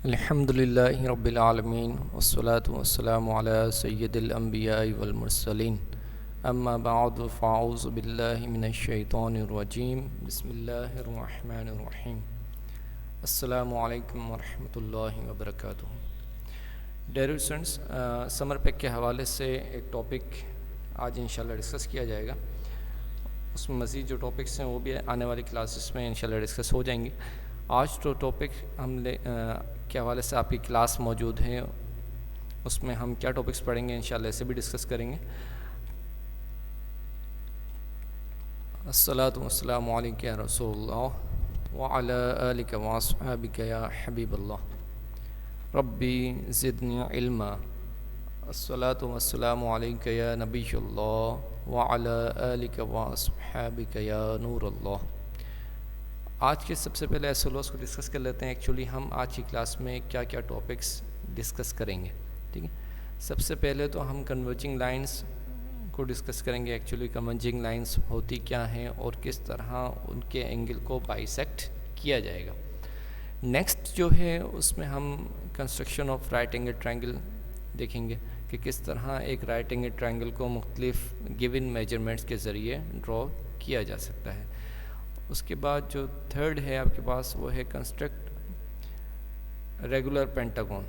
अल्हम्दुलिल्लाहि रब्बिल आलमीन वस्सलातु वस्सलामु अला सय्यिदिल अंबियाइ वल मुरसलीन अम्मा बअद फ़अऊज़ु बिल्लाहि मिनश शैतानिर रजीम बिस्मिल्लाहिर रहमानिर रहीम अस्सलामु अलैकुम व रहमतुल्लाहि व बरकातुहू। डियर स्टूडेंट्स, समर पैक के हवाले से एक टॉपिक आज इंशाल्लाह डिस्कस किया जाएगा। उसमें मज़ीद जो टॉपिक्स हैं वो भी आने वाली क्लासेस में इंशाल्लाह डिस्कस हो जाएंगे। आज तो टॉपिक के हवाले से आपकी क्लास मौजूद है, उसमें हम क्या टॉपिक्स पढ़ेंगे इंशाल्लाह इसे भी डिस्कस करेंगे। अस्सलातु वस्सलामु अलैका या रसूलल्लाह व अला आलिका व अस्हाबिका या हबीबल्लाह रब्बी ज़िदनी इल्मा। अस्सलातु वस्सलामु अलैका या नबिय्युल्लाह व अला आलिका व अस्हाबिका या नूरल्लाह। आज के सबसे पहले एसोलोस को डिस्कस कर लेते हैं। एक्चुअली हम आज की क्लास में क्या क्या टॉपिक्स डिस्कस करेंगे, ठीक है। सबसे पहले तो हम कन्वर्जिंग लाइंस को डिस्कस करेंगे। एक्चुअली कन्वर्जिंग लाइंस होती क्या हैं और किस तरह उनके एंगल को बाइसेक्ट किया जाएगा। नेक्स्ट जो है उसमें हम construction of right angle triangle देखेंगे कि किस तरह एक राइट एंगल ट्रायंगल को मुख्तलिफ गिवन मेजरमेंट्स के ज़रिए ड्रॉ किया जा सकता है। उसके बाद जो थर्ड है आपके पास वो है कंस्ट्रक्ट रेगुलर पेंटागन।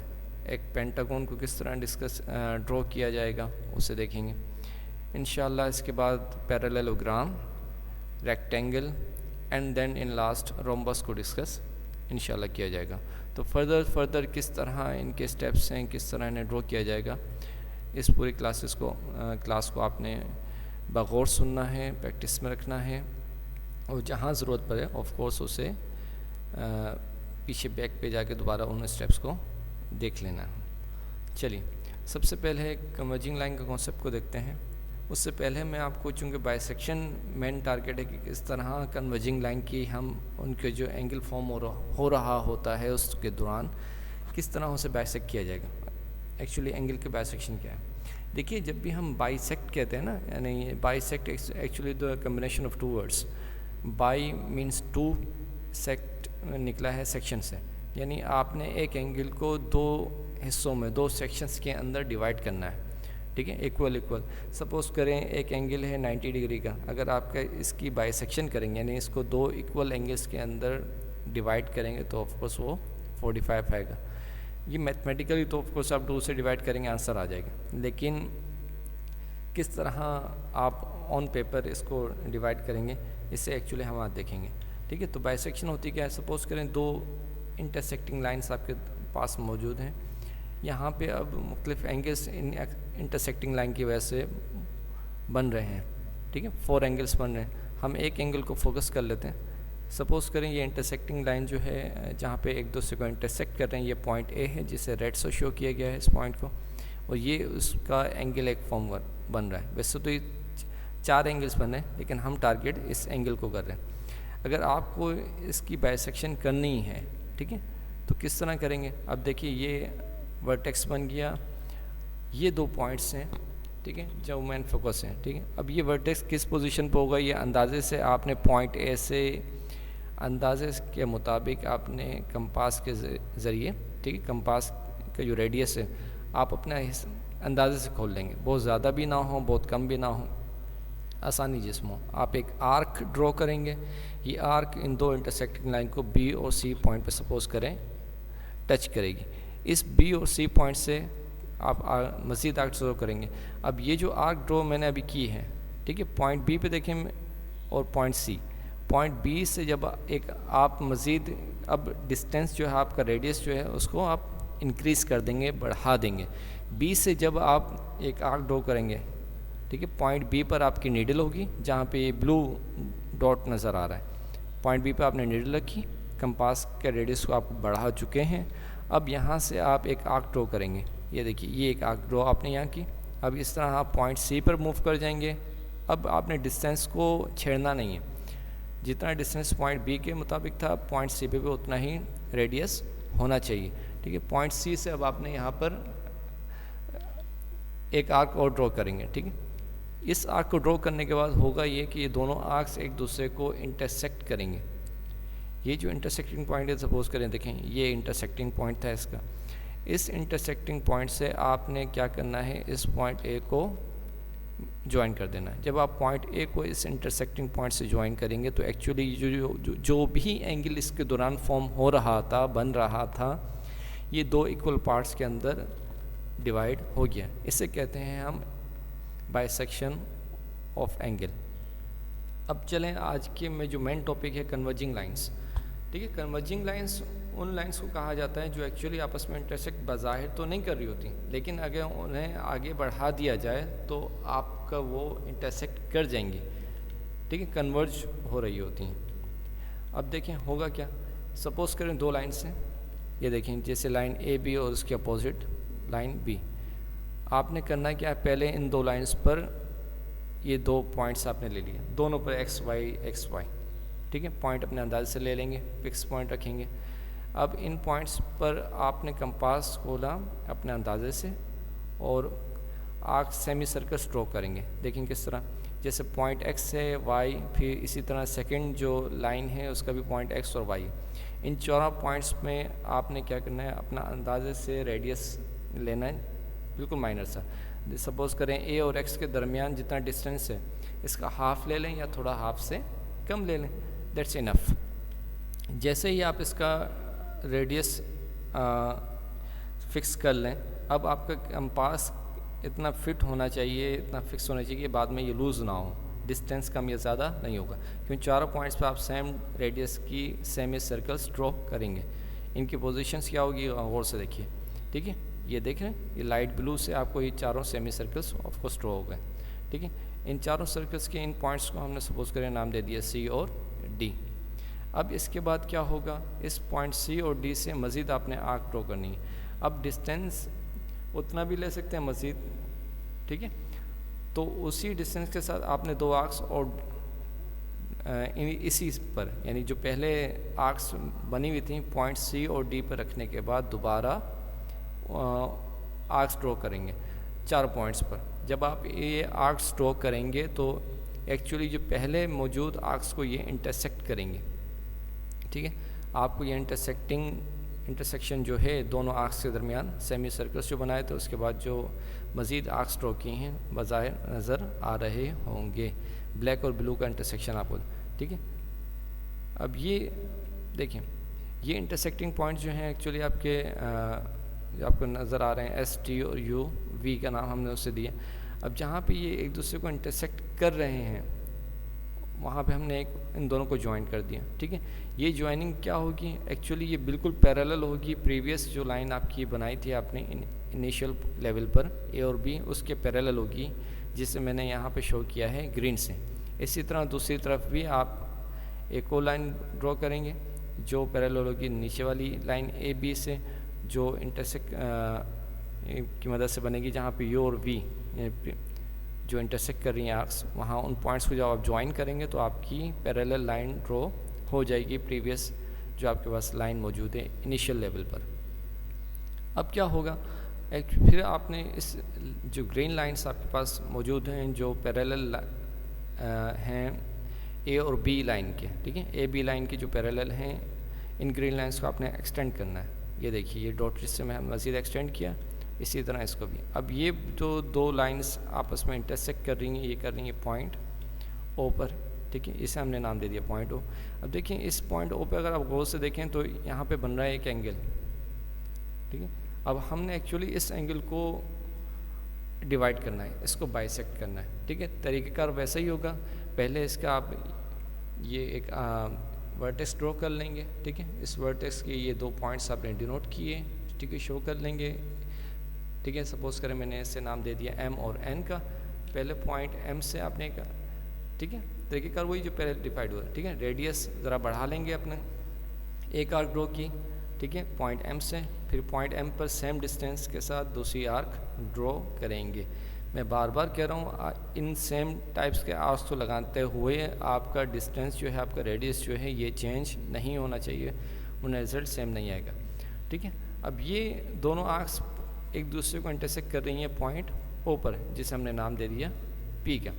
एक पेंटागन को किस तरह ड्रॉ किया जाएगा उसे देखेंगे इंशाल्लाह। इसके बाद parallelogram, rectangle and then in last rhombus को डिस्कस इंशाल्लाह किया जाएगा। तो फर्दर किस तरह इनके स्टेप्स हैं, किस तरह इन्हें ड्रॉ किया जाएगा, इस पूरी क्लास को आपने बगौर सुनना है, प्रैक्टिस में रखना है और जहाँ ज़रूरत पड़े ऑफ कोर्स उसे पीछे बैक पे जाके दोबारा उन स्टेप्स को देख लेना है। चलिए सबसे पहले कन्वर्जिंग लाइन का कॉन्सेप्ट को देखते हैं। उससे पहले मैं आपको, चूँकि बाइसेक्शन मेन टारगेट है कि किस तरह कन्वर्जिंग लाइन की हम उनके जो एंगल फॉर्म हो रहा होता है उसके दौरान किस तरह उसे बाइसेक्ट किया जाएगा। एक्चुअली एंगल के बाइसेक्शन क्या है, देखिए जब भी हम बाइसेक्ट कहते हैं ना, यानी bisect actually the combination of two words. Bi means two, sect निकला है सेक्शन से, यानी आपने एक एंगल को दो हिस्सों में, दो सेक्शंस के अंदर डिवाइड करना है, ठीक है, इक्वल। सपोज़ करें एक एंगल है 90 डिग्री का, अगर आपका इसकी बाइसेक्शन करेंगे यानी इसको दो इक्वल एंगल्स के अंदर डिवाइड करेंगे तो ऑफकोर्स वो 45 आएगा। ये मैथमेटिकली तो ऑफकोर्स आप 2 से डिवाइड करेंगे आंसर आ जाएगा, लेकिन किस तरह आप ऑन पेपर इसको डिवाइड करेंगे इसे एक्चुअली हम आज देखेंगे, ठीक है। तो बाइसेक्शन होती क्या है, सपोज़ करें दो इंटरसेक्टिंग लाइंस आपके पास मौजूद हैं, यहाँ पे अब मुख्तलिफ एंगल्स इन इंटरसेक्टिंग लाइन की वजह से बन रहे हैं, ठीक है, 4 एंगल्स बन रहे हैं। हम एक एंगल को फोकस कर लेते हैं। सपोज़ करें ये इंटरसेक्टिंग लाइन जो है जहाँ पे एक दूसरे को इंटरसेक्ट कर रहे हैं, ये पॉइंट ए है जिसे रेड से शो किया गया है इस पॉइंट को, और ये उसका एंगल एक फॉर्म बन रहा है। वैसे तो ये 4 एंगल्स बन रहे हैं लेकिन हम टारगेट इस एंगल को कर रहे हैं। अगर आपको इसकी बाइसेक्शन करनी है, ठीक है, तो किस तरह करेंगे। अब देखिए ये वर्टेक्स बन गया, ये 2 पॉइंट्स हैं, ठीक है, जो मेन फोकस हैं, ठीक है। अब ये वर्टेक्स किस पोजीशन पे होगा, ये अंदाजे से आपने पॉइंट ए से अंदाजे के मुताबिक आपने कंपास के ज़रिए, ठीक है, कंपास का जो रेडियस है आप अपना अंदाजे से खोल लेंगे। बहुत ज़्यादा भी ना हो, बहुत कम भी ना हो, आसानी जिसम हो। आप एक आर्क ड्रॉ करेंगे, ये आर्क इन दो इंटरसेक्टिंग लाइन को बी और सी पॉइंट पे सपोज करें टच करेगी। इस बी और सी पॉइंट से आप मज़ीद आर्क ड्रॉ करेंगे। अब ये जो आर्क ड्रॉ मैंने अभी की है, ठीक है, पॉइंट बी पे देखें और पॉइंट सी, पॉइंट बी से जब एक आप मज़ीद अब डिस्टेंस जो है आपका रेडियस जो है उसको आप इंक्रीज़ कर देंगे, बढ़ा देंगे। बी से जब आप एक आर्क ड्रॉ करेंगे, ठीक है, पॉइंट बी पर आपकी नीडल होगी जहाँ पे ये ब्लू डॉट नज़र आ रहा है। पॉइंट बी पर आपने नीडल रखी, कंपास के रेडियस को आप बढ़ा चुके हैं। अब यहाँ से आप एक आर्क ड्रॉ करेंगे, ये देखिए ये एक आर्क ड्रॉ आपने यहाँ की। अब इस तरह आप पॉइंट सी पर मूव कर जाएंगे। अब आपने डिस्टेंस को छेड़ना नहीं है, जितना डिस्टेंस पॉइंट बी के मुताबिक था पॉइंट सी पे भी उतना ही रेडियस होना चाहिए, ठीक है। पॉइंट सी से अब आपने यहाँ पर एक आर्क और ड्रॉ करेंगे, ठीक है। इस आर्क को ड्रॉ करने के बाद होगा ये कि ये दोनों आर्क्स एक दूसरे को इंटरसेक्ट करेंगे। ये जो इंटरसेक्टिंग पॉइंट है, सपोज करें देखें ये इंटरसेक्टिंग पॉइंट था इसका, इस इंटरसेक्टिंग पॉइंट से आपने क्या करना है, इस पॉइंट ए को ज्वाइन कर देना है। जब आप पॉइंट ए को इस इंटरसेक्टिंग पॉइंट से ज्वाइन करेंगे तो एक्चुअली जो भी एंगल इसके दौरान फॉर्म हो रहा था, बन रहा था, ये दो इक्वल पार्ट्स के अंदर डिवाइड हो गया। इसे कहते हैं हम बाइसेक्शन ऑफ एंगल। अब चलें आज के में जो मेन टॉपिक है कन्वर्जिंग लाइंस। ठीक है, कन्वर्जिंग लाइंस उन लाइंस को कहा जाता है जो एक्चुअली आपस में इंटरसेक्ट बज़ाहिर तो नहीं कर रही होती, लेकिन अगर उन्हें आगे बढ़ा दिया जाए तो आपका वो इंटरसेक्ट कर जाएंगी। ठीक है, कन्वर्ज हो रही होती हैं। अब देखें होगा क्या, सपोज करें दो लाइन्स हैं, ये देखें जैसे लाइन ए बी और उसके अपोजिट लाइन बी। आपने करना क्या है, पहले इन दो लाइन्स पर ये दो पॉइंट्स आपने ले लिए, दोनों पर एक्स वाई। ठीक है, पॉइंट अपने अंदाजे से ले लेंगे, फिक्स पॉइंट रखेंगे। अब इन पॉइंट्स पर आपने कंपास खोला अपने अंदाजे से और आर्क सेमी सर्कल स्ट्रोक करेंगे। देखें किस तरह, जैसे पॉइंट एक्स है, वाई, फिर इसी तरह सेकंड जो लाइन है उसका भी पॉइंट एक्स और वाई। इन चारों पॉइंट्स में आपने क्या करना है, अपना अंदाजे से रेडियस लेना है, बिल्कुल माइनर सा। सपोज करें ए और एक्स के दरमियान जितना डिस्टेंस है इसका हाफ ले लें या थोड़ा हाफ से कम ले लें, दैट्स इनफ। जैसे ही आप इसका रेडियस फिक्स कर लें, अब आपका कंपास इतना फिट होना चाहिए, इतना फिक्स होना चाहिए कि बाद में ये लूज़ ना हो, डिस्टेंस कम या ज़्यादा नहीं होगा, क्योंकि चारों पॉइंट्स पर आप सेम रेडियस की सेमी सर्कल स्ट्रो करेंगे। इनकी पोजीशंस क्या होगी गौर से देखिए। ठीक है, ये देख रहे हैं, ये लाइट ब्लू से आपको ये चारों सेमी सर्कल्स ऑफकोर्स ड्रॉ हो गए। ठीक है, इन चारों सर्कल्स के इन पॉइंट्स को हमने सपोज करें नाम दे दिया सी और डी। अब इसके बाद क्या होगा, इस पॉइंट सी और डी से मज़ीद आपने आर्क ड्रॉ करनी है। अब डिस्टेंस उतना भी ले सकते हैं मज़ीद। ठीक है, तो उसी डिस्टेंस के साथ आपने दो आर्क्स और इसी पर, यानी जो पहले आर्क्स बनी हुई थी पॉइंट सी और डी पर रखने के बाद दोबारा आर्क्स ड्रॉ करेंगे चार पॉइंट्स पर। जब आप ये आर्क्स ड्रॉ करेंगे तो एक्चुअली जो पहले मौजूद आर्क्स को ये इंटरसेक्ट करेंगे। ठीक है, आपको ये इंटरसेक्शन जो है दोनों आर्क्स के दरमियान सेमी सर्कल्स जो बनाए थे उसके बाद जो मज़ीद आर्क्स ड्रॉ किए हैं बज़ाहिर नज़र आ रहे होंगे, ब्लैक और ब्लू का इंटरसेक्शन आपको। ठीक है, अब ये देखें, ये इंटरसेक्टिंग पॉइंट जो हैं एक्चुअली आपको नज़र आ रहे हैं, एस टी और यू वी का नाम हमने उसे दिया। अब जहाँ पे ये एक दूसरे को इंटरसेक्ट कर रहे हैं वहाँ पे हमने इन दोनों को ज्वाइन कर दिया। ठीक है, ये ज्वाइनिंग क्या होगी, एक्चुअली ये बिल्कुल पैरेलल होगी प्रीवियस जो लाइन आपकी बनाई थी आपने इनिशियल लेवल पर ए और बी, उसके पैरेलल होगी, जिसे मैंने यहाँ पे शो किया है ग्रीन से। इसी तरह दूसरी तरफ भी आप एक और लाइन ड्रॉ करेंगे जो पैरेलल होगी नीचे वाली लाइन ए बी से, जो इंटरसेक्ट की मदद से बनेगी, जहाँ पे यू और वी जो इंटरसेक्ट कर रही हैं आर्क्स, वहाँ उन पॉइंट्स को जब आप ज्वाइन करेंगे तो आपकी पैरेलल लाइन ड्रॉ हो जाएगी प्रीवियस जो आपके पास लाइन मौजूद है इनिशियल लेवल पर। अब क्या होगा, फिर आपने इस जो ग्रीन लाइंस आपके पास मौजूद हैं जो पैरेलल हैं ए और बी लाइन के। ठीक है, ए बी लाइन के जो पैरेलल हैं, इन ग्रीन लाइंस को आपने एक्सटेंड करना है। ये देखिए, ये डॉट से मैं मज़ीद एक्सटेंड किया, इसी तरह इसको भी। अब ये जो दो लाइंस आपस में इंटरसेक्ट कर रही हैं, ये कर रही हैं पॉइंट ओ पर। ठीक है, इसे हमने नाम दे दिया पॉइंट ओ। अब देखिए इस पॉइंट ओ पे अगर आप गौर से देखें तो यहाँ पे बन रहा है एक एंगल। ठीक है, अब हमने एक्चुअली इस एंगल को डिवाइड करना है, इसको बाइसेक्ट करना है। ठीक है, तरीक़ेकार वैसा ही होगा, पहले इसका आप ये एक वर्टेक्स ड्रॉ कर लेंगे। ठीक है, इस वर्टेक्स के ये दो पॉइंट्स आपने डिनोट किए, ठीक है, शो कर लेंगे। ठीक है, सपोज करें मैंने इससे नाम दे दिया एम और एन का। पहले पॉइंट एम से आपने का, ठीक है, तरीक़ेकार वही जो पहले डिफाइड हुआ। ठीक है, रेडियस ज़रा बढ़ा लेंगे अपने, एक आर्क ड्रॉ की। ठीक है, पॉइंट एम से, फिर पॉइंट एम पर सेम डिस्टेंस के साथ दूसरी आर्क ड्रॉ करेंगे। मैं बार बार कह रहा हूँ, इन सेम टाइप्स के आर्क्स को लगाते हुए आपका डिस्टेंस जो है, आपका रेडियस जो है, ये चेंज नहीं होना चाहिए, उन्हें रिजल्ट सेम नहीं आएगा। ठीक है, अब ये दोनों आर्क्स एक दूसरे को इंटरसेक्ट कर रही हैं पॉइंट ओ पर, जिसे हमने नाम दे दिया पी का।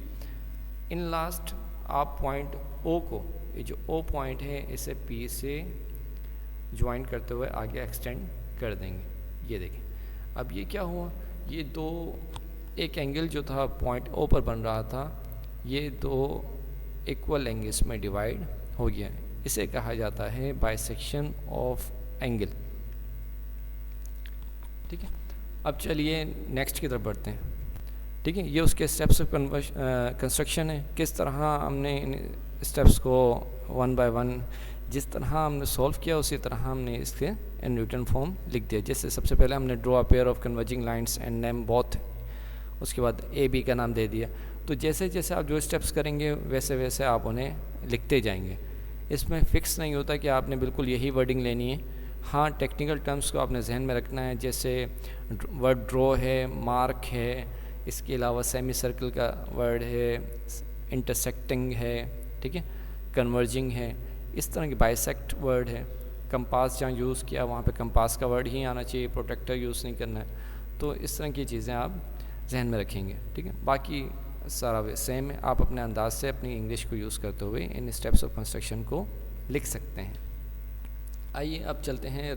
इन लास्ट आप पॉइंट ओ को ये जो ओ पॉइंट है इसे पी से ज्वाइन करते हुए आगे एक्सटेंड कर देंगे। ये देखें, अब ये क्या हुआ, ये दो, एक एंगल जो था पॉइंट ओ पर बन रहा था, ये दो इक्वल एंगल्स में डिवाइड हो गया। इसे कहा जाता है बाइसेक्शन ऑफ एंगल। ठीक है, अब चलिए नेक्स्ट की तरफ बढ़ते हैं। ठीक है, ये उसके स्टेप्स ऑफ कंस्ट्रक्शन है। किस तरह हमने इन स्टेप्स को वन बाय वन जिस तरह हमने सॉल्व किया उसी तरह हमने इसके इन न्यूटन फॉर्म लिख दिया। जैसे सबसे पहले हमने draw a pair of converging lines and name both, उसके बाद ए बी का नाम दे दिया। तो जैसे जैसे आप जो स्टेप्स करेंगे वैसे वैसे आप उन्हें लिखते जाएंगे। इसमें फ़िक्स नहीं होता कि आपने बिल्कुल यही वर्डिंग लेनी है। हाँ, टेक्निकल टर्म्स को आपने जहन में रखना है, जैसे वर्ड ड्रॉ है, मार्क है, इसके अलावा सेमी सर्कल का वर्ड है, इंटरसेक्टिंग है, ठीक है, कन्वर्जिंग है, इस तरह की बाइसेक्ट वर्ड है। कंपास जहाँ यूज़ किया वहाँ पे कंपास का वर्ड ही आना चाहिए, प्रोटेक्टर यूज़ नहीं करना है। तो इस तरह की चीज़ें आप जहन में रखेंगे। ठीक है, बाकी सारा सेम है, आप अपने अंदाज से अपनी इंग्लिश को यूज़ करते हुए इन स्टेप्स ऑफ कंस्ट्रक्शन को लिख सकते हैं। आइए अब चलते हैं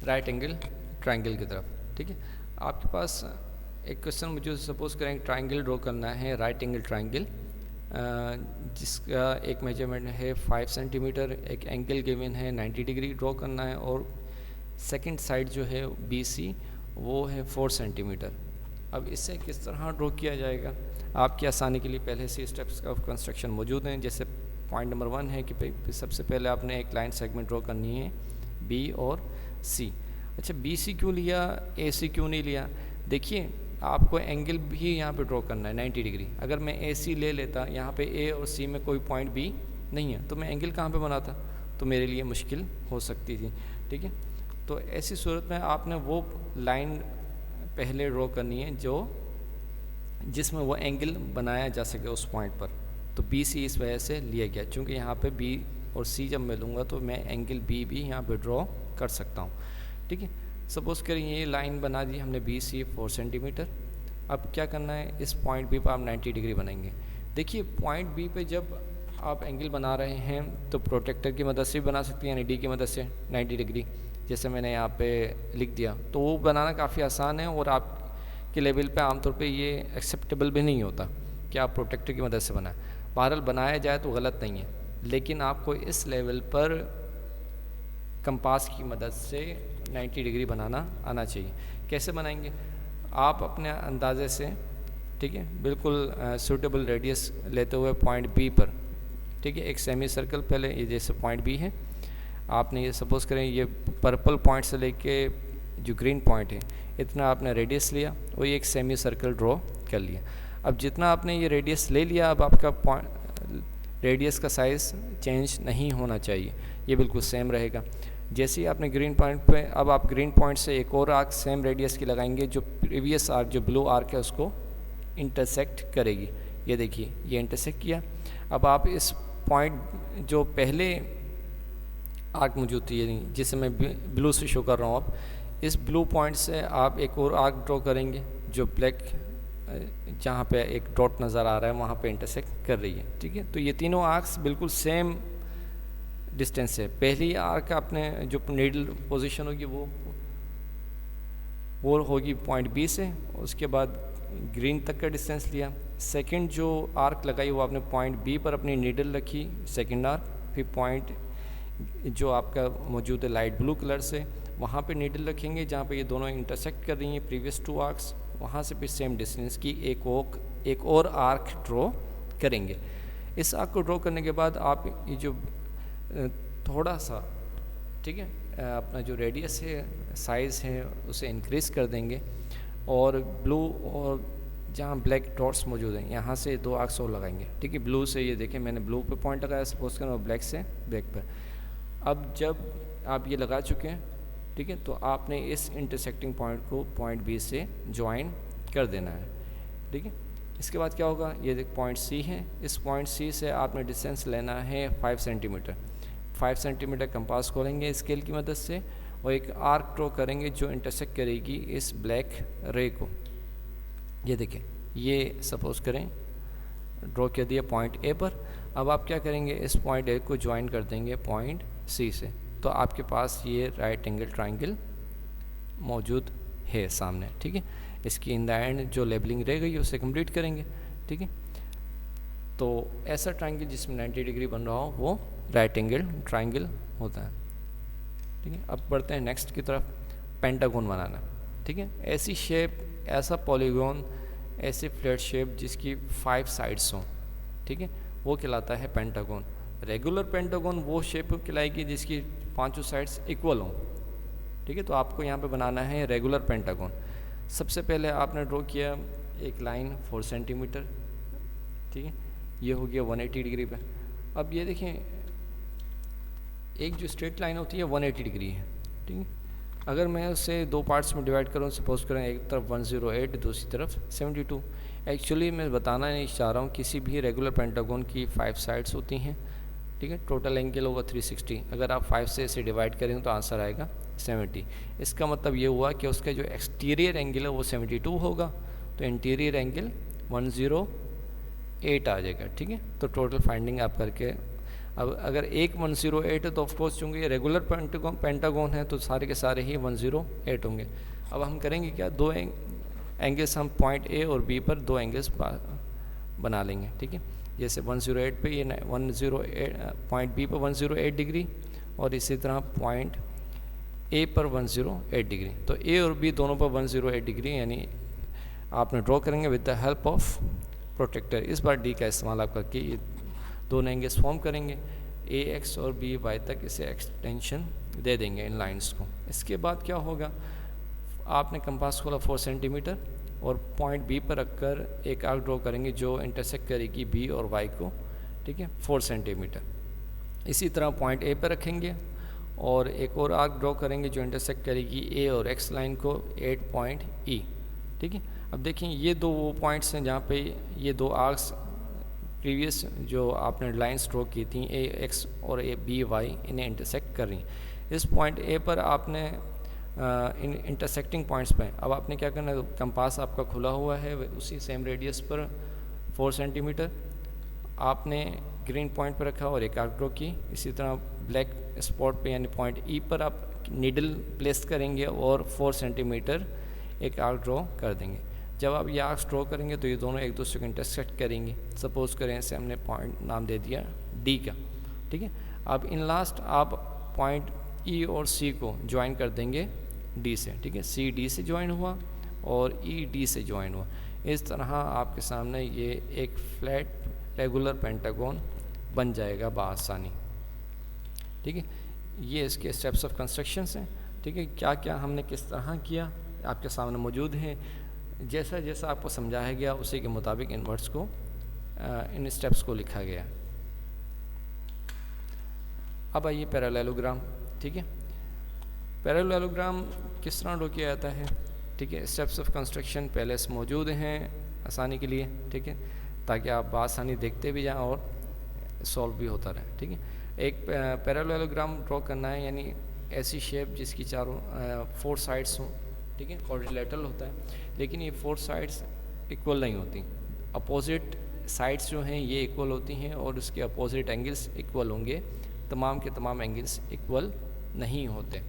राइट एंगल ट्रायंगल की तरफ। ठीक है, आपके पास एक क्वेश्चन मुझे सपोज करें ट्रायंगल ड्रॉ करना है, राइट एंगल ट्रायंगल, जिसका एक मेजरमेंट है 5 सेंटीमीटर, एक एंगल गिवन है 90 डिग्री ड्रॉ करना है, और सेकंड साइड जो है BC वो है 4 सेंटीमीटर। अब इससे किस तरह ड्रॉ किया जाएगा, आपकी आसानी के लिए पहले से स्टेप्स ऑफ कंस्ट्रक्शन मौजूद हैं। जैसे पॉइंट नंबर 1 है कि सबसे पहले आपने एक लाइन सेगमेंट ड्रॉ करनी है B और C। अच्छा, BC क्यों लिया, AC क्यों नहीं लिया? देखिए, आपको एंगल भी यहाँ पे ड्रॉ करना है 90 डिग्री। अगर मैं AC ले लेता, यहाँ पे A और C में कोई पॉइंट B नहीं है, तो मैं एंगल कहाँ पे बनाता, तो मेरे लिए मुश्किल हो सकती थी। ठीक है, तो ऐसी सूरत में आपने वो लाइन पहले ड्रॉ करनी है जो जिसमें वो एंगल बनाया जा सके उस पॉइंट पर। तो BC इस वजह से लिया गया, क्योंकि यहाँ पे B और C जब मैं लूँगा तो मैं एंगल B भी यहाँ पे ड्रॉ कर सकता हूँ। ठीक है, सपोज़ करें ये लाइन बना दी हमने BC 4 सेंटीमीटर। अब क्या करना है, इस पॉइंट B पर आप 90 डिग्री बनाएंगे। देखिए, पॉइंट B पे जब आप एंगल बना रहे हैं तो प्रोटेक्टर की मदद से भी बना सकते हैं, यानी D की मदद से 90 डिग्री, जैसे मैंने यहाँ पे लिख दिया। तो वो बनाना काफ़ी आसान है और आपके लेवल पे आमतौर पे ये एक्सेप्टेबल भी नहीं होता कि आप प्रोटेक्टर की मदद से बनाएं। बहरहाल बनाया जाए तो गलत नहीं है, लेकिन आपको इस लेवल पर कंपास की मदद से 90 डिग्री बनाना आना चाहिए। कैसे बनाएंगे, आप अपने अंदाजे से, ठीक है, बिल्कुल सूटेबल रेडियस लेते हुए पॉइंट B पर, ठीक है, एक सेमी सर्कल, पहले ये जैसे पॉइंट B है, आपने ये सपोज़ करें ये पर्पल पॉइंट से लेके जो ग्रीन पॉइंट है इतना आपने रेडियस लिया और ये एक सेमी सर्कल ड्रॉ कर लिया। अब जितना आपने ये रेडियस ले लिया, अब आपका पॉइंट रेडियस का साइज़ चेंज नहीं होना चाहिए, ये बिल्कुल सेम रहेगा। जैसे ही आपने ग्रीन पॉइंट पे, अब आप ग्रीन पॉइंट से एक और आर्क सेम रेडियस की लगाएंगे जो प्रीवियस आर्क, जो ब्लू आर्क है, उसको इंटरसेक्ट करेगी। ये देखिए, ये इंटरसेक्ट किया। अब आप इस पॉइंट जो पहले आर्क मौजूद थी, जिसे मैं ब्लू से शो कर रहा हूँ, अब इस ब्लू पॉइंट से आप एक और आर्क ड्रॉ करेंगे जो ब्लैक, जहाँ पे एक डॉट नज़र आ रहा है वहाँ पे इंटरसेक्ट कर रही है। ठीक है, तो ये तीनों आर्क्स बिल्कुल सेम डिस्टेंस है। पहली आर्क आपने जो नीडल पोजीशन होगी वो होगी पॉइंट B से, उसके बाद ग्रीन तक का डिस्टेंस लिया। सेकंड जो आर्क लगाई वो आपने पॉइंट B पर अपनी नीडल रखी, सेकंड आर्क, फिर पॉइंट जो आपका मौजूद है लाइट ब्लू कलर से, वहाँ पे नीडल रखेंगे जहाँ पे ये दोनों इंटरसेक्ट कर रही हैं प्रीवियस टू आर्क्स, वहाँ से फिर सेम डिस्टेंस की एक और आर्क ड्रॉ करेंगे। इस आर्क को ड्रॉ करने के बाद आप ये जो थोड़ा सा, ठीक है, अपना जो रेडियस है, साइज़ है, उसे इंक्रीज़ कर देंगे और ब्लू और जहाँ ब्लैक डॉट्स मौजूद हैं यहाँ से 2 आर्क्स और लगाएंगे। ठीक है, ब्लू से, ये देखें मैंने ब्लू पे पॉइंट लगाया सपोज करें, और ब्लैक से ब्लैक पर। अब जब आप ये लगा चुके हैं, ठीक है, तो आपने इस इंटरसेक्टिंग पॉइंट को पॉइंट B से ज्वाइन कर देना है। ठीक है, इसके बाद क्या होगा, ये देख पॉइंट C है, इस पॉइंट C से आपने डिस्टेंस लेना है 5 सेंटीमीटर। 5 सेंटीमीटर कंपास खोलेंगे स्केल की मदद से और एक आर्क ड्रॉ करेंगे जो इंटरसेक्ट करेगी इस ब्लैक रे को। ये देखें, ये सपोज करें ड्रॉ कर दिया पॉइंट ए पर। अब आप क्या करेंगे, इस पॉइंट ए को ज्वाइन कर देंगे पॉइंट सी से, तो आपके पास ये राइट एंगल ट्राइंगल मौजूद है सामने। ठीक है, इसकी इन द एंड जो लेबलिंग रह गई उसे कंप्लीट करेंगे। ठीक है, तो ऐसा ट्राइंगल जिसमें 90 डिग्री बन रहा हो वो राइट एंगल ट्राइंगल होता है। ठीक है, अब बढ़ते हैं नेक्स्ट की तरफ, पेंटागन बनाना। ठीक है, ऐसी शेप, ऐसा पॉलीगॉन, ऐसे फ्लैट शेप जिसकी 5 साइड्स हों, ठीक है, वो कहलाता है पेंटागन। रेगुलर पेंटागन वो शेप कहलाएगी जिसकी 5 साइड्स इक्वल हों। ठीक है, तो आपको यहाँ पे बनाना है रेगुलर पेंटागन। सबसे पहले आपने ड्रॉ किया एक लाइन 4 सेंटीमीटर। ठीक है, ये हो गया 180 डिग्री पे। अब ये देखें, एक जो स्ट्रेट लाइन होती है 180 डिग्री है। ठीक है, अगर मैं उसे 2 पार्ट्स में डिवाइड करूँ, सपोज करें एक तरफ 108, दूसरी तरफ 72। एक्चुअली मैं बताना नहीं चाह रहा हूँ, किसी भी रेगुलर पेंटागन की 5 साइड्स होती हैं। ठीक है, टोटल एंगल होगा 360। अगर आप 5 से इसे डिवाइड करेंगे तो आंसर आएगा 70। इसका मतलब ये हुआ कि उसका जो एक्सटीरियर एंगल है वो 72 होगा, तो इंटीरियर एंगल 108 आ जाएगा। ठीक है, तो टोटल फाइंडिंग आप करके, अब अगर एक 108 है तो ऑफकोर्स चूँकि ये रेगुलर पेंटागन है तो सारे के सारे ही 108 होंगे। अब हम करेंगे क्या, 2 एंगल्स हम पॉइंट ए और बी पर 2 एंगल्स बना लेंगे। ठीक है, जैसे 108 पे ये 108 पॉइंट बी पर 108 डिग्री और इसी तरह पॉइंट ए पर 108 डिग्री। तो ए और बी दोनों पर 108 डिग्री यानी आपने ड्रॉ करेंगे with the help of protractor. इस बार डी का इस्तेमाल आप करके ये दोनों एंगल्स फॉर्म करेंगे, ए एक्स और बी वाई तक इसे एक्सटेंशन दे देंगे इन लाइंस को। इसके बाद क्या होगा, आपने कंपास खोला 4 सेंटीमीटर और पॉइंट बी पर रखकर एक आर्क ड्रॉ करेंगे जो इंटरसेक्ट करेगी बी और वाई को। ठीक है, 4 सेंटीमीटर। इसी तरह पॉइंट ए पर रखेंगे और एक और आर्क ड्रॉ करेंगे जो इंटरसेक्ट करेगी ए और एक्स लाइन को 8 पॉइंट ई। ठीक है, अब देखें ये 2 वो पॉइंट्स हैं जहाँ पे ये 2 आर्क्स प्रीवियस जो आपने लाइंस ड्रॉ की थी ए एक्स और ए बी वाई, इन्हें इंटरसेक्ट कर रही हैं। इस पॉइंट ए पर आपने इन इंटरसेक्टिंग पॉइंट्स पे अब आपने क्या करना है, कंपास आपका खुला हुआ है, उसी सेम रेडियस पर 4 सेंटीमीटर आपने ग्रीन पॉइंट पर रखा और एक आर्क ड्रॉ की। इसी तरह ब्लैक स्पॉट पे यानी पॉइंट ई पर आप नीडल प्लेस करेंगे और 4 सेंटीमीटर एक आर्क ड्रॉ कर देंगे। जब आप ये आर्क्स ड्रॉ करेंगे तो ये दोनों एक दूसरे को इंटरसेक्ट करेंगे। सपोज करें इसे हमने पॉइंट नाम दे दिया डी का। ठीक है, अब इन लास्ट आप पॉइंट ई और सी को ज्वाइन कर देंगे डी से। ठीक है, सी डी से ज्वाइन हुआ और ई डी से ज्वाइन हुआ। इस तरह आपके सामने ये एक फ्लैट रेगुलर पेंटागन बन जाएगा बआसानी। ठीक है, ये इसके स्टेप्स ऑफ कंस्ट्रक्शंस हैं। ठीक है, क्या क्या हमने किस तरह किया आपके सामने मौजूद है। जैसा जैसा आपको समझाया गया उसी के मुताबिक इन वर्ड्स को इन स्टेप्स को लिखा गया। अब आइए पैरेललोग्राम। ठीक है, पैरेललोग्राम किस तरह ड्रॉ किया जाता है। ठीक है, स्टेप्स ऑफ कंस्ट्रक्शन पहले से मौजूद हैं आसानी के लिए। ठीक है, ताकि आप बआसानी देखते भी जाएं और सॉल्व भी होता रहे। ठीक है, एक पैरेललोग्राम ड्रॉ करना है यानी ऐसी शेप जिसकी चारों 4 साइड्स हों। ठीक है, क्वाड्रिलेटरल होता है लेकिन ये 4 साइड्स इक्वल नहीं होती। अपोजिट साइड्स जो हैं ये इक्वल होती हैं और उसके अपोजिट एंगल्स इक्वल होंगे। तमाम के तमाम एंगल्स इक्वल नहीं होते।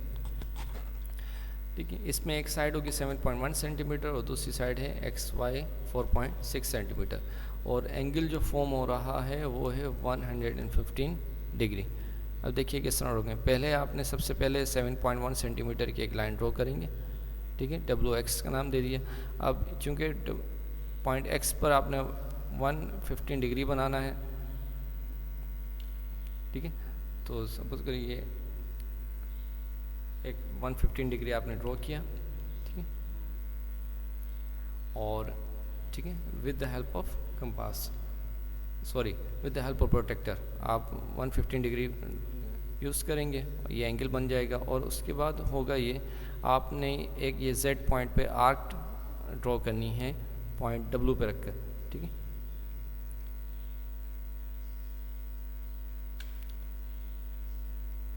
ठीक है, इसमें एक साइड होगी 7.1 सेंटीमीटर और दूसरी साइड है एक्स वाई 4.6 सेंटीमीटर और एंगल जो फॉर्म हो रहा है वो है 115 डिग्री। अब देखिए किस तरह रोकें। पहले आपने सबसे पहले 7.1 सेंटीमीटर की एक लाइन ड्रॉ करेंगे। ठीक है, डब्ल्यू एक्स का नाम दे दिया। अब चूँकि पॉइंट एक्स पर आपने 115 डिग्री बनाना है। ठीक है, तो सपोज करिए एक 115 डिग्री आपने ड्रॉ किया। ठीक है, और ठीक है with the help of compass with the help of protractor आप 115 डिग्री यूज़ करेंगे, ये एंगल बन जाएगा। और उसके बाद होगा ये आपने एक ये Z पॉइंट पे आर्क ड्रॉ करनी है पॉइंट W पे रखकर। ठीक है,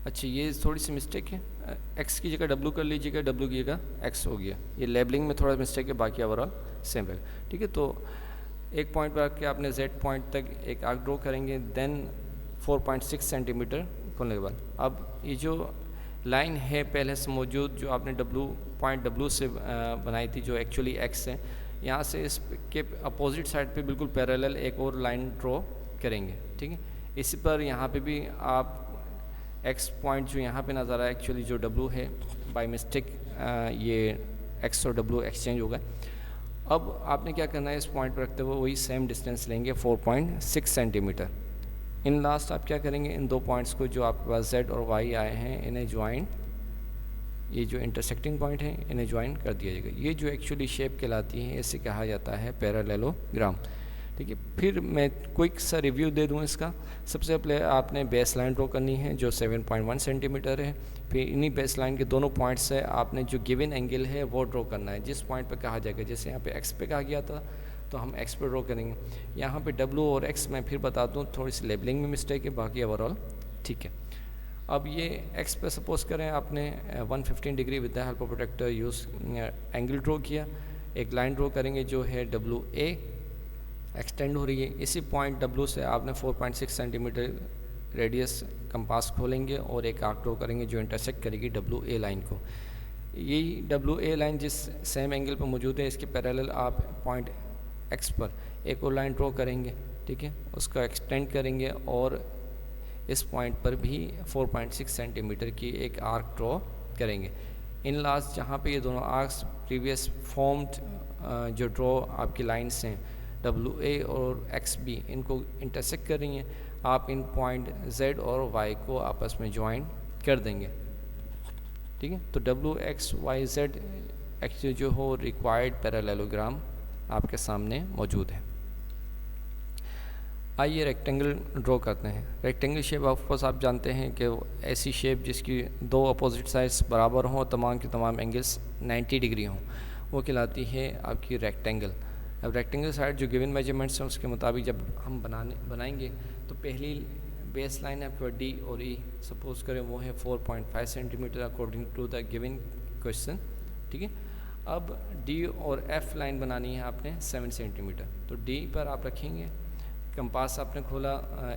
अच्छा ये थोड़ी सी मिस्टेक है, x की जगह W कर लीजिएगा, W की जगह x हो गया। ये लेबलिंग में थोड़ा मिस्टेक है, बाकी ओवरऑल सेम है। ठीक है, तो एक पॉइंट पर आके आपने जेड पॉइंट तक एक आर्क ड्रॉ करेंगे, देन 4.6 सेंटीमीटर खोलने के बाद अब ये जो लाइन है पहले से मौजूद जो आपने डब्लू से बनाई थी, जो एक्चुअली एक्स है, यहाँ से इसके अपोजिट साइड पे बिल्कुल पैरेलल एक और लाइन ड्रॉ करेंगे। ठीक है, इसी पर यहाँ पे भी आप एक्स पॉइंट जो यहाँ पे नज़र आया, एक्चुअली जो डब्लू है बाय मिस्टेक ये एक्स और डब्लू एक्सचेंज हो गए। अब आपने क्या करना है, इस पॉइंट पर रखते हुए वही सेम डिस्टेंस लेंगे 4.6 सेंटीमीटर। इन लास्ट आप क्या करेंगे, इन दो पॉइंट्स को जो आपके पास z और y आए हैं इन्हें ज्वाइन, ये जो इंटरसेक्टिंग पॉइंट है इन्हें ज्वाइन कर दिया जाएगा। ये जो एक्चुअली शेप कहलाती है इसे कहा जाता है पैरेललोग्राम। ठीक है, फिर मैं क्विक सा रिव्यू दे दूं इसका। सबसे पहले आपने बेस लाइन ड्रॉ करनी है जो 7.1 सेंटीमीटर है। फिर इन्हीं बेस लाइन के दोनों पॉइंट से आपने जो गिवन एंगल है वो ड्रॉ करना है जिस पॉइंट पर कहा जाएगा। जैसे यहाँ पे एक्स पे कहा गया था तो हम एक्स पर ड्रॉ करेंगे। यहाँ पे डब्लू और एक्स मैं फिर बता दूँ, थोड़ी सी लेबलिंग में मिस्टेक है, बाकी ओवरऑल ठीक है। अब ये एक्स पे सपोज करें आपने 115 degree with the help of protractor use angle draw किया। एक लाइन ड्रॉ करेंगे जो है WA एक्सटेंड हो रही है। इसी पॉइंट W से आपने 4.6 सेंटीमीटर रेडियस कंपास खोलेंगे और एक आर्क ड्रॉ करेंगे जो इंटरसेक्ट करेगी WA लाइन को। यही WA लाइन जिस सेम एंगल पर मौजूद है इसके पैरेलल आप पॉइंट X पर एक और लाइन ड्रॉ करेंगे। ठीक है, उसका एक्सटेंड करेंगे और इस पॉइंट पर भी 4.6 सेंटीमीटर की एक आर्क ड्रॉ करेंगे। इन लास्ट जहाँ पे ये दोनों आर्क्स प्रीवियस फॉर्म्ड जो ड्रॉ आपकी लाइन्स हैं WA और XB इनको इंटरसेक्ट कर रही हैं, आप इन पॉइंट Z और Y को आपस में ज्वाइन कर देंगे। ठीक है, तो WXYZ एक्चुअली जो हो रिक्वायर्ड पैरेललोग्राम आपके सामने मौजूद है। आइए रेक्टेंगल ड्रॉ करते हैं। रेक्टेंगल शेप ऑफ कोर्स आप जानते हैं कि ऐसी शेप जिसकी दो अपोजिट साइड्स बराबर हों, तमाम के तमाम एंगल्स 90 डिग्री हों, वो कहलाती है आपकी रेक्टेंगल। अब रेक्टेंगल साइड जो गिवन मेजरमेंट्स हैं उसके मुताबिक जब हम बनाएंगे तो पहली बेस लाइन आपका D और E सपोज करें वो है 4.5 centimetre according to the given question. ठीक है, अब D और F लाइन बनानी है आपने 7 सेंटीमीटर। तो D पर आप रखेंगे, कंपास आपने खोला,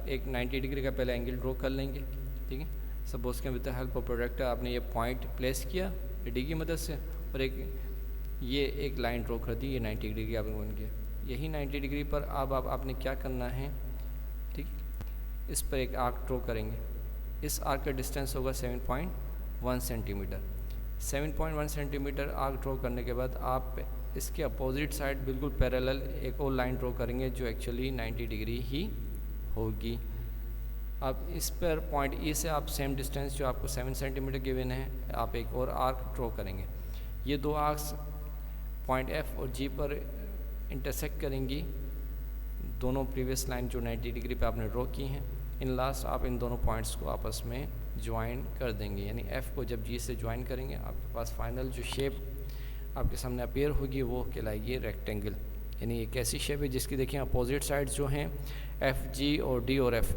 एक 90 डिग्री का पहले एंगल ड्रॉ कर लेंगे। ठीक है, सपोज के विद द हेल्प ऑफ प्रोडक्टर आपने ये पॉइंट प्लेस किया D की मदद से और एक लाइन ड्रॉ कर दी, ये 90 डिग्री की आपने बन गया। यही 90 डिग्री पर अब आपने क्या करना है, ठीक, इस पर एक आर्क ड्रॉ करेंगे। इस आर्क का डिस्टेंस होगा 7.1 सेंटीमीटर। 7.1 सेंटीमीटर आर्क ड्रॉ करने के बाद आप इसके अपोजिट साइड बिल्कुल पैरेलल एक और लाइन ड्रॉ करेंगे जो एक्चुअली 90 डिग्री ही होगी। अब इस पर पॉइंट E से आप सेम डिस्टेंस जो आपको 7 सेंटीमीटर गिवन है, आप एक और आर्क ड्रॉ करेंगे। ये दो आर्क्स पॉइंट F और G पर इंटरसेक्ट करेंगी, दोनों प्रीवियस लाइन जो 90 डिग्री पे आपने ड्रॉ की हैं। इन लास्ट आप इन दोनों पॉइंट्स को आपस में ज्वाइन कर देंगे, यानी F को जब G से ज्वाइन करेंगे आपके पास फाइनल जो शेप आपके सामने अपीयर होगी वो कहलाएगी रेक्टेंगल। यानी एक ऐसी शेप है जिसकी देखिए अपोजिट साइड्स जो हैं F, G और D और F,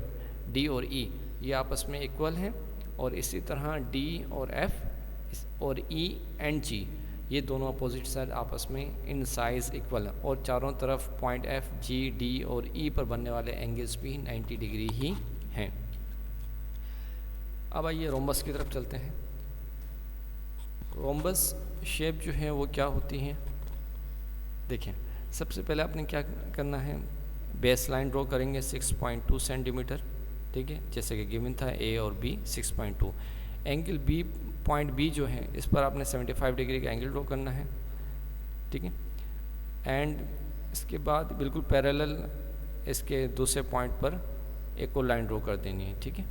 D और E ये आपस में इक्वल हैं, और इसी तरह D और F और E एंड G ये दोनों अपोजिट साइड आपस में इन साइज़ इक्वल हैं, और चारों तरफ पॉइंट F, G, D और E पर बनने वाले एंगल्स भी 90 डिग्री ही हैं। अब आइए रोम्बस की तरफ चलते हैं। रोम्बस शेप जो है वो क्या होती हैं, देखें सबसे पहले आपने क्या करना है, बेस लाइन ड्रॉ करेंगे 6.2 सेंटीमीटर। ठीक है, जैसे कि गिवन था A और B 6.2। Angle B point B जो है इस पर आपने 75 डिग्री का एंगल ड्रॉ करना है। ठीक है, एंड इसके बाद बिल्कुल पैरेलल इसके दूसरे पॉइंट पर एक और लाइन ड्रॉ कर देनी है। ठीक है,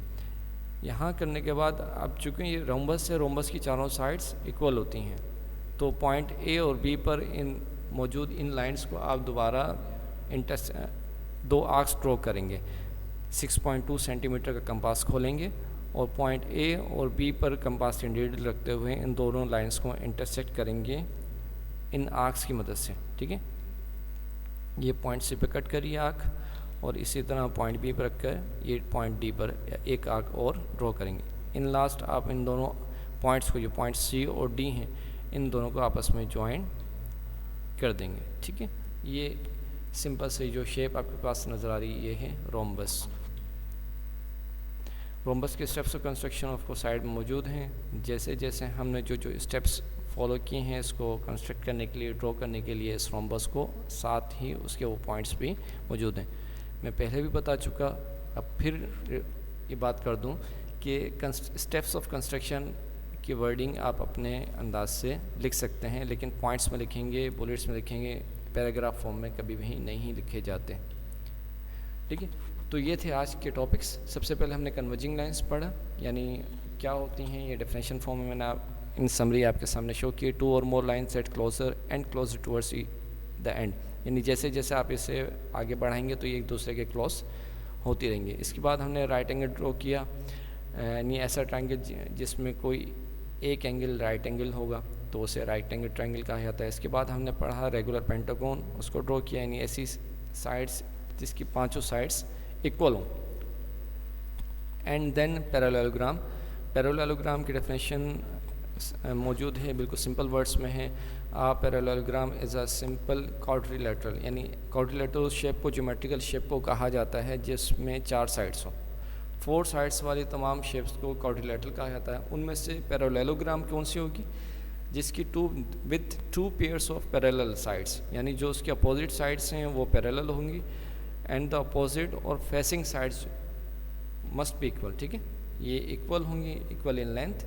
यहाँ करने के बाद अब चूँकि ये रोम्बस है, रोम्बस की चारों साइड्स इक्वल होती हैं, तो पॉइंट A और B पर मौजूद इन लाइंस को आप दोबारा दो आर्क्स ड्रॉ करेंगे। 6.2 सेंटीमीटर का कंपास खोलेंगे और पॉइंट A और B पर कंपास की नीडल रखते हुए इन दोनों लाइंस को इंटरसेक्ट करेंगे इन आर्क्स की मदद से। ठीक है, ये पॉइंट C पे कट करिए आर्क, और इसी तरह पॉइंट B पर रखकर ये पॉइंट D पर एक आर्क और ड्रॉ करेंगे। इन लास्ट आप इन दोनों पॉइंट्स को, जो पॉइंट C और D हैं, इन दोनों को आपस में ज्वाइन कर देंगे। ठीक है, ये सिंपल से जो शेप आपके पास नज़र आ रही है ये है रोम्बस। रोम्बस के स्टेप्स ऑफ कंस्ट्रक्शन आपको साइड में मौजूद हैं। जैसे जैसे हमने जो जो स्टेप्स फॉलो किए हैं इसको कंस्ट्रक्ट करने के लिए, ड्रॉ करने के लिए इस रोम्बस को, साथ ही उसके वो पॉइंट्स भी मौजूद हैं। मैं पहले भी बता चुका, अब फिर ये बात कर दूं कि स्टेप्स ऑफ कंस्ट्रक्शन की वर्डिंग आप अपने अंदाज से लिख सकते हैं, लेकिन पॉइंट्स में लिखेंगे, बुलेट्स में लिखेंगे, पैराग्राफ फॉर्म में कभी भी नहीं लिखे जाते। ठीक है, तो ये थे आज के टॉपिक्स। सबसे पहले हमने कन्वर्जिंग लाइंस पढ़ा, यानी क्या होती हैं, ये डेफिनेशन फॉर्म में मैंने इन समरी आपके सामने शो किए। 2 और more lines set closer and closer towards the end, यानी जैसे जैसे आप इसे आगे बढ़ाएंगे तो ये एक दूसरे के क्लोज होती रहेंगे। इसके बाद हमने राइट एंगल ड्रॉ किया, यानी ऐसा ट्रायंगल जिसमें कोई एक एंगल राइट एंगल होगा तो उसे राइट एंगल ट्रायंगल कहा जाता है। इसके बाद हमने पढ़ा रेगुलर पेंटागन, उसको ड्रॉ किया, यानी ऐसी साइड्स जिसकी पांचों साइड्स इक्वल हों। And then parallelogram. पैरेललोग्राम की डेफिनेशन मौजूद है, बिल्कुल सिंपल वर्ड्स में है। Parallelogram is a simple quadrilateral, यानी क्वाड्रिलेटरल शेप को, ज्योमेट्रिकल शेप को कहा जाता है जिसमें 4 साइड्स हों। 4 साइड्स वाली तमाम शेप्स को क्वाड्रिलेटरल कहा जाता है। उनमें से पैरेललोग्राम कौन सी होगी? जिसकी with 2 pairs of parallel sides, यानी जो उसके अपोजिट साइड्स हैं वो पैरेलल होंगी, एंड द अपोजिट और facing sides must be equal. ठीक है, ये इक्वल होंगी, equal in length,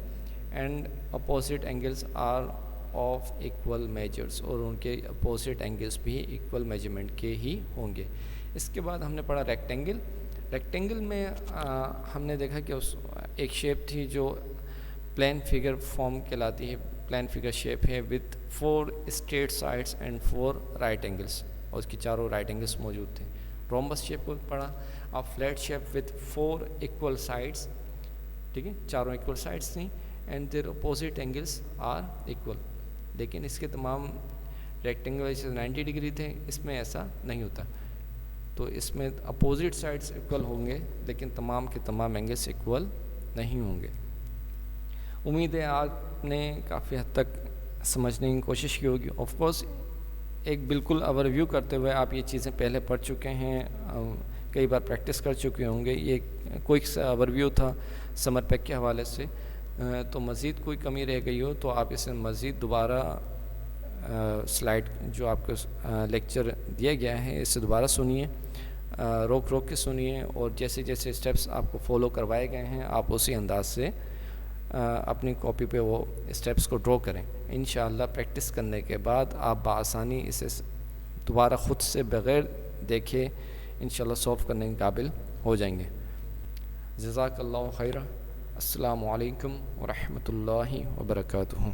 and opposite angles are of equal measures, और उनके अपोजिट एंगल्स भी इक्वल मेजरमेंट के ही होंगे। इसके बाद हमने पढ़ा रेक्टेंगल। रेक्टेंगल में हमने देखा कि उस एक शेप थी जो प्लेन फिगर फॉर्म कहलाती है, प्लेन फिगर शेप है with 4 straight sides and 4 right angles, और उसकी चारों राइट एंगल्स मौजूद थे। रोम्बस शेप को पढ़ा, अब flat shape with 4 equal sides, ठीक है, चारों इक्वल साइड्स थी, and their opposite angles are equal. लेकिन इसके तमाम रेक्टेंगल जैसे 90 डिग्री थे, इसमें ऐसा नहीं होता। तो इसमें अपोजिट साइड्स इक्वल होंगे लेकिन तमाम के तमाम एंगल्स इक्वल नहीं होंगे। उम्मीद है आपने काफ़ी हद तक समझने की कोशिश की होगी। ऑफ कोर्स एक बिल्कुल ओवरव्यू करते हुए आप ये चीज़ें पहले पढ़ चुके हैं, कई बार प्रैक्टिस कर चुके होंगे। ये कोई सा ओवरव्यू था समर पैक के हवाले से, तो मज़ीद कोई कमी रह गई हो तो आप इसे मज़ीद दोबारा स्लाइड जो आपको लेक्चर दिया गया है इसे दोबारा सुनिए, रोक रोक के सुनिए, और जैसे जैसे स्टेप्स आपको फॉलो करवाए गए हैं आप उसी अंदाज से अपनी कॉपी पे वो स्टेप्स को ड्रॉ करें। इंशाअल्लाह प्रैक्टिस करने के बाद आप बआसानी इसे दोबारा ख़ुद से बग़ैर देखे इंशाअल्लाह सॉल्व करने के काबिल हो जाएंगे। जज़ाकल्लाहु खैरा। अस्सलामु अलैकुम व रहमतुल्लाहि व बरकातुहू।